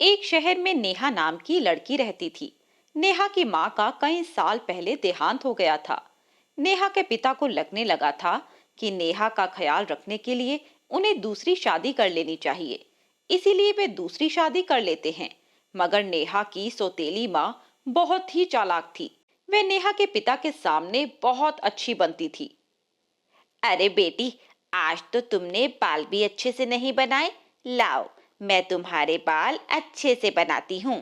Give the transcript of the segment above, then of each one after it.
एक शहर में नेहा नाम की लड़की रहती थी। नेहा की माँ का कई साल पहले देहांत हो गया था। नेहा के पिता को लगने लगा था कि नेहा का ख्याल रखने के लिए उन्हें दूसरी शादी कर लेनी चाहिए। इसीलिए वे दूसरी शादी कर लेते हैं। मगर नेहा की सौतेली माँ बहुत ही चालाक थी। वे नेहा के पिता के सामने बहुत अच्छी बनती थी। अरे बेटी, आज तो तुमने बाल भी अच्छे से नहीं बनाए। लाओ, मैं तुम्हारे बाल अच्छे से बनाती हूँ।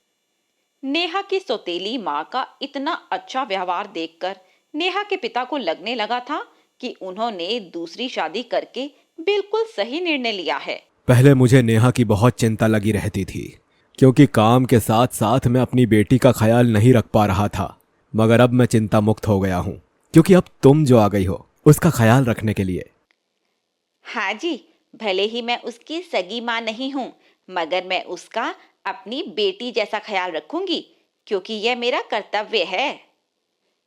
नेहा की सौतेली माँ का इतना अच्छा व्यवहार देखकर नेहा के पिता को लगने लगा था कि उन्होंने दूसरी शादी करके बिल्कुल सही निर्णय लिया है। पहले मुझे नेहा की बहुत चिंता लगी रहती थी, क्योंकि काम के साथ साथ मैं अपनी बेटी का ख्याल नहीं रख पा रहा था। मगर अब मैं चिंता मुक्त हो गया हूँ, क्योंकि अब तुम जो आ गई हो उसका ख्याल रखने के लिए। हाँ जी, भले ही मैं उसकी सगी माँ नहीं हूँ, मगर मैं उसका अपनी बेटी जैसा ख्याल रखूंगी, क्योंकि यह मेरा कर्तव्य है।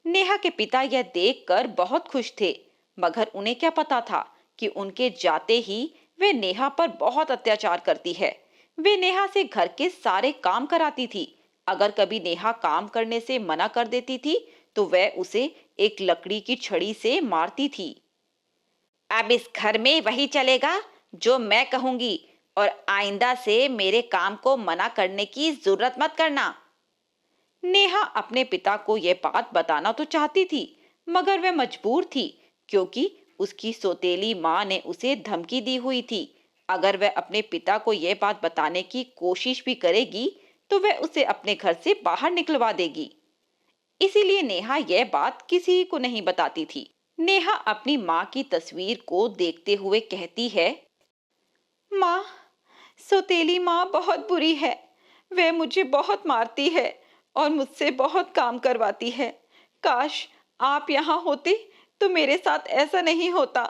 नेहा के पिता यह देखकर बहुत खुश थे। मगर उन्हें क्या पता था कि उनके जाते ही वे नेहा पर बहुत अत्याचार करती है। वे नेहा से घर के सारे काम कराती थी। अगर कभी नेहा काम करने से मना कर देती थी तो वह उसे एक लकड़ी की छड़ी से मारती थी। अब इस घर में वही चलेगा जो मैं कहूंगी, और आइंदा से मेरे काम को मना करने की जरूरत मत करना। नेहा अपने पिता को यह बात बताना तो चाहती थी, मगर वह मजबूर थी, क्योंकि उसकी सौतेली माँ ने उसे धमकी दी हुई थी। अगर वह अपने पिता को यह बात बताने की कोशिश भी करेगी तो वह उसे अपने घर से बाहर निकलवा देगी। इसीलिए नेहा यह बात किसी को नहीं बताती थी। नेहा अपनी माँ की तस्वीर को देखते हुए कहती है, माँ, सौतेली माँ बहुत बुरी है। वह मुझे बहुत मारती है और मुझसे बहुत काम करवाती है। काश आप यहाँ होते तो मेरे साथ ऐसा नहीं होता।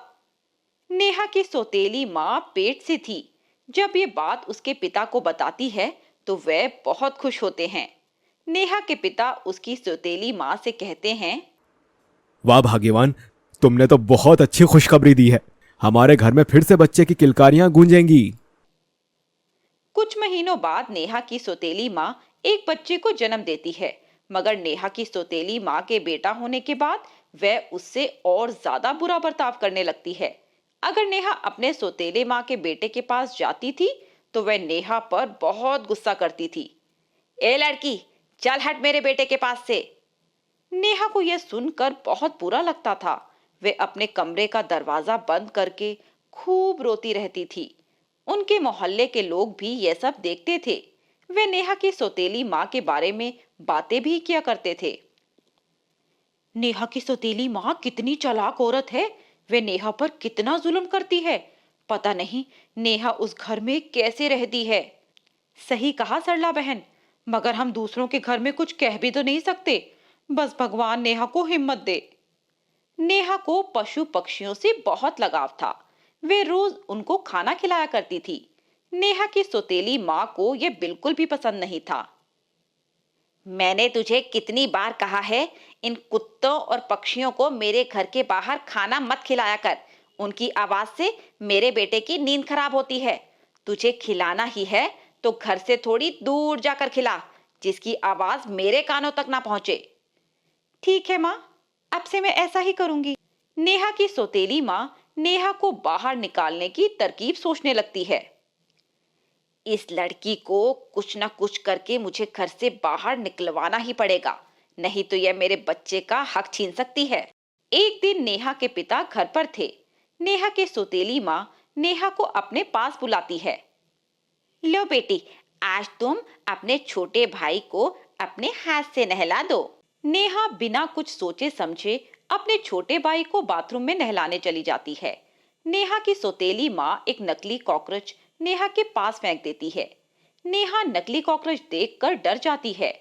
नेहा की सौतेली माँ पेट से थी। जब ये बात उसके पिता को बताती है तो वह बहुत खुश होते हैं। नेहा के पिता उसकी सौतेली माँ से कहते हैं, वाह भाग्यवान, तुमने तो बहुत अच्छी खुशखबरी दी है। हमारे घर में फिर से बच्चे की किलकारियां गूंजेंगी। कुछ महीनों बाद नेहा की सौतेली माँ एक बच्चे को जन्म देती है। मगर नेहा की सौतेली माँ के बेटा होने के बाद वह उससे और ज्यादा बुरा बर्ताव करने लगती है। अगर नेहा अपने सौतेले माँ के बेटे के पास जाती थी तो वह नेहा पर बहुत गुस्सा करती थी। ए लड़की, चल हट मेरे बेटे के पास से। नेहा को यह सुनकर बहुत बुरा लगता था। वे अपने कमरे का दरवाजा बंद करके खूब रोती रहती थी। उनके मोहल्ले के लोग भी यह सब देखते थे। वे नेहा की सौतेली माँ के बारे में बातें भी किया करते थे। नेहा की सौतेली माँ कितनी चालाक औरत है। वे नेहा पर कितना जुल्म करती है। पता नहीं नेहा उस घर में कैसे रहती है। सही कहा सरला बहन, मगर हम दूसरों के घर में कुछ कह भी तो नहीं सकते। बस भगवान नेहा को हिम्मत दे। नेहा को पशु पक्षियों से बहुत लगाव था। वे रोज उनको खाना खिलाया करती थी। नेहा की सौतेली माँ को यह बिल्कुल भी पसंद नहीं था। मैंने तुझे कितनी बार कहा है, इन कुत्तों और पक्षियों को मेरे घर के बाहर खाना मत खिलाया कर। उनकी आवाज से मेरे बेटे की नींद खराब होती है। तुझे खिलाना ही है तो घर से थोड़ी दूर जाकर खिला, जिसकी आवाज मेरे कानों तक ना पहुंचे। ठीक है माँ, अब से मैं ऐसा ही करूंगी। नेहा की सौतेली माँ नेहा को बाहर निकालने की तरकीब सोचने लगती है। इस लड़की को कुछ ना कुछ करके मुझे घर से बाहर निकलवाना ही पड़ेगा, नहीं तो यह मेरे बच्चे का हक छीन सकती है। एक दिन नेहा के पिता घर पर थे। नेहा के सौतेली माँ नेहा को अपने पास बुलाती है। लो बेटी, आज तुम अपने छोटे भाई को अपने हाथ से नहला दो। नेहा बिना कुछ सोचे समझे अपने छोटे भाई को बाथरूम में नहलाने चली जाती है। नेहा की सौतेली माँ एक नकली कॉकरोच नेहा के पास फेंक देती है। नेहा नकली कॉकरोच देखकर डर जाती है।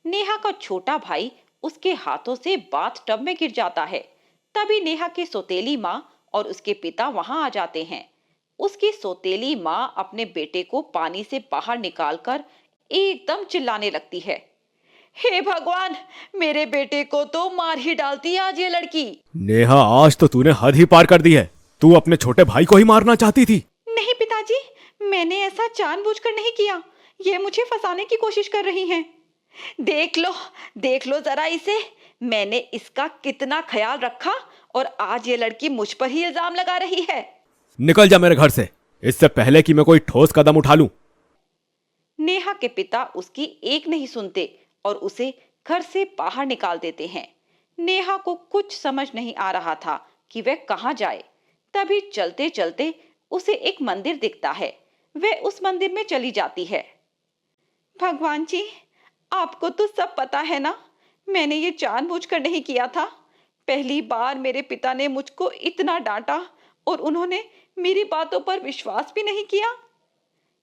नेहा का छोटा भाई उसके हाथों से बाथ टब में गिर जाता है। तभी नेहा की सौतेली माँ और उसके पिता वहां आ जाते हैं। उसकी सौतेली माँ अपने बेटे को पानी से बाहर निकालकर एकदम चिल्लाने लगती है। हे भगवान, मेरे बेटे को तो मार ही डालती है आज ये लड़की। नेहा, आज तो तूने हद ही पार कर दी है। तू अपने छोटे भाई को ही मारना चाहती थी। नहीं पिताजी, मैंने ऐसा जानबूझकर नहीं किया। ये मुझे फंसाने की कोशिश कर रही हैं। देख लो जरा इसे। मैंने इसका कितना ख्याल रखा और आज ये लड़की मुझ पर ही इल्जाम लगा रही है। निकल जा मेरे घर से, इससे पहले कि मैं कोई ठोस कदम उठा लूं। नेहा के पिता उसकी एक नहीं सुनते और उसे घर से बाहर निकाल देते हैं। नेहा को कुछ समझ नहीं आ रहा था कि वह कहाँ जाए। तभी चलते चलते उसे एक मंदिर दिखता है। वह उस मंदिर में चली जाती है। भगवान जी, आपको तो सब पता है ना, मैंने ये जानबूझकर नहीं किया था। पहली बार मेरे पिता ने मुझको इतना डांटा और उन्होंने मेरी बातों पर विश्वास भी नहीं किया।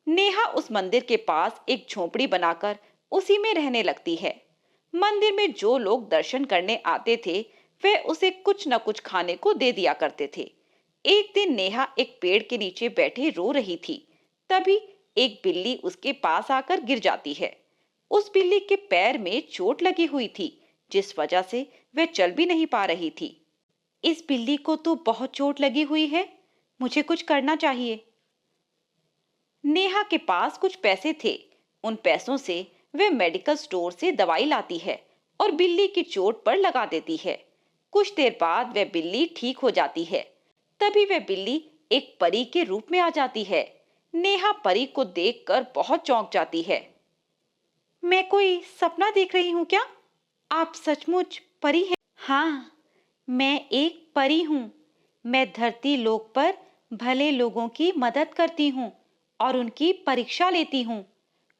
नेहा उस मंदिर के पास एक झोपड़ी बनाकर उसी में रहने लगती है। मंदिर में जो लोग दर्शन करने आते थे वे उसे कुछ न कुछ खाने को दे दिया करते थे। एक दिन नेहा एक पेड़ के नीचे बैठे रो रही थी। तभी एक बिल्ली उसके पास आकर गिर जाती है। उस बिल्ली के पैर में चोट लगी हुई थी, जिस वजह से वह चल भी नहीं पा रही थी। इस बिल्ली को तो बहुत चोट लगी हुई है, मुझे कुछ करना चाहिए। नेहा के पास कुछ पैसे थे। उन पैसों से वह मेडिकल स्टोर से दवाई लाती है और बिल्ली की चोट पर लगा देती है। कुछ देर बाद वह बिल्ली ठीक हो जाती है। तभी वह बिल्ली एक परी के रूप में आ जाती है। नेहा परी को देखकर बहुत चौंक जाती है। मैं कोई सपना देख रही हूँ क्या? आप सचमुच परी हैं? हाँ, मैं एक परी हूँ। मैं धरती लोक पर भले लोगों की मदद करती हूँ और उनकी परीक्षा लेती हूँ।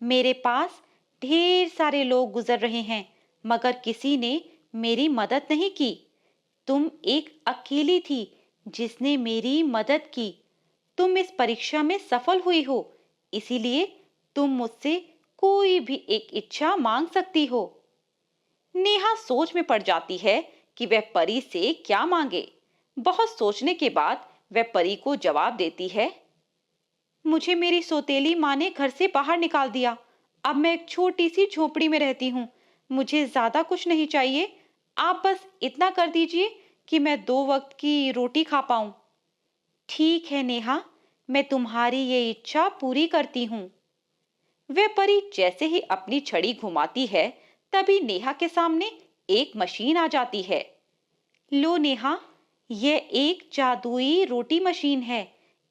मेरे पास ढेर सारे लोग गुजर रहे हैं, मगर किसी ने मेरी मदद नहीं की। तुम एक अकेली थी जिसने मेरी मदद की। तुम इस परीक्षा में सफल हुई हो, इसीलिए तुम मुझसे कोई भी एक इच्छा मांग सकती हो। नेहा सोच में पड़ जाती है कि वह परी से क्या मांगे। बहुत सोचने के बाद वह परी को जवाब देती है। मुझे मेरी सौतेली माँ ने घर से बाहर निकाल दिया। अब मैं एक छोटी सी झोपड़ी में रहती हूँ। मुझे ज्यादा कुछ नहीं चाहिए। आप बस इतना कर दीजिए कि मैं 2 वक्त की रोटी खा पाऊं। ठीक है नेहा, मैं तुम्हारी ये इच्छा पूरी करती हूँ। वह परी जैसे ही अपनी छड़ी घुमाती है, तभी नेहा के सामने एक मशीन आ जाती है। लो नेहा, यह एक जादुई रोटी मशीन है।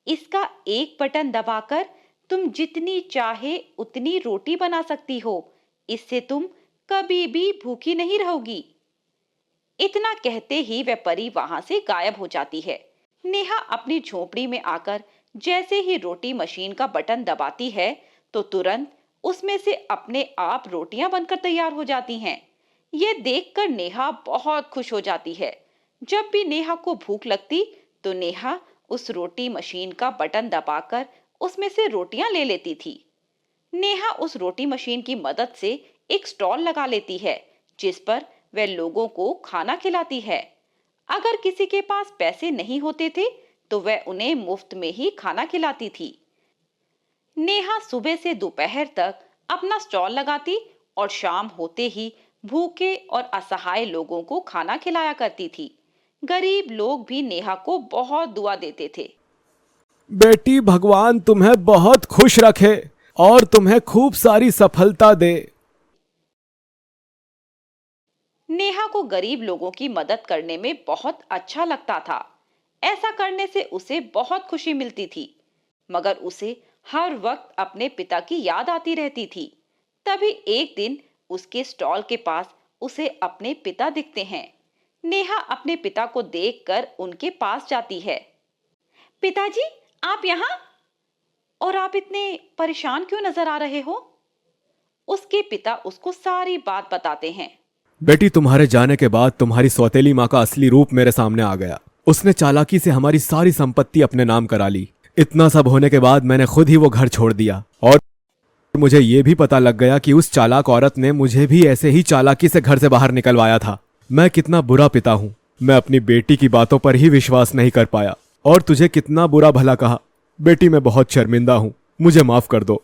इसका एक बटन दबाकर तुम जितनी चाहे उतनी रोटी बना सकती हो। इससे तुम कभी भी भूखी नहीं रहोगी। इतना कहते ही वह परी वहां से गायब हो जाती है। नेहा अपनी झोपड़ी में आकर जैसे ही रोटी मशीन का बटन दबाती है, तो तुरंत उसमें से अपने आप रोटियां बनकर तैयार हो जाती हैं। यह देखकर नेहा बहुत खुश हो जाती है। जब भी नेहा को भूख लगती तो नेहा उस रोटी मशीन का बटन दबाकर उसमें से रोटियां ले लेती थी। नेहा उस रोटी मशीन की मदद से एक स्टॉल लगा लेती है, जिस पर वह लोगों को खाना खिलाती है। अगर किसी के पास पैसे नहीं होते थे तो वह उन्हें मुफ्त में ही खाना खिलाती थी। नेहा सुबह से दोपहर तक अपना स्टॉल लगाती और शाम होते ही भूखे और असहाय लोगों को खाना खिलाया करती थी। गरीब लोग भी नेहा को बहुत दुआ देते थे। बेटी, भगवान तुम्हें बहुत खुश रखे और तुम्हें खूब सारी सफलता दे। नेहा को गरीब लोगों की मदद करने में बहुत अच्छा लगता था। ऐसा करने से उसे बहुत खुशी मिलती थी, मगर उसे हर वक्त अपने पिता की याद आती रहती थी। तभी एक दिन उसके स्टॉल के पास उसे अपने पिता दिखते हैं। नेहा अपने पिता को देखकर उनके पास जाती है। पिताजी, आप यहाँ? और आप इतने परेशान क्यों नजर आ रहे हो? उसके पिता उसको सारी बात बताते हैं। बेटी, तुम्हारे जाने के बाद तुम्हारी सौतेली माँ का असली रूप मेरे सामने आ गया। उसने चालाकी से हमारी सारी संपत्ति अपने नाम करा ली। इतना सब होने के बाद मैंने खुद ही वो घर छोड़ दिया और मुझे ये भी पता लग गया कि उस चालाक औरत ने मुझे भी ऐसे ही चालाकी से घर से बाहर निकलवाया था। मैं कितना बुरा पिता हूँ। मैं अपनी बेटी की बातों पर ही विश्वास नहीं कर पाया और तुझे कितना बुरा भला कहा। बेटी, मैं बहुत शर्मिंदा हूँ, मुझे माफ कर दो।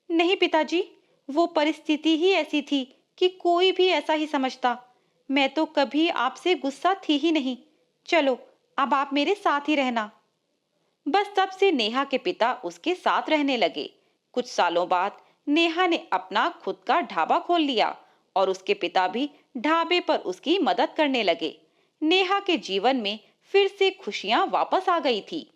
नहीं पिताजी, वो परिस्थिति ही ऐसी थी कि कोई भी ऐसा ही समझता। मैं तो कभी आपसे गुस्सा थी ही नहीं। चलो, अब आप मेरे साथ ही रहना। बस तब से नेहा के पिता उसके साथ रहने लगे। कुछ सालों बाद नेहा ने अपना खुद का ढाबा खोल लिया और उसके पिता भी ढाबे पर उसकी मदद करने लगे। नेहा के जीवन में फिर से खुशियां वापस आ गई थी।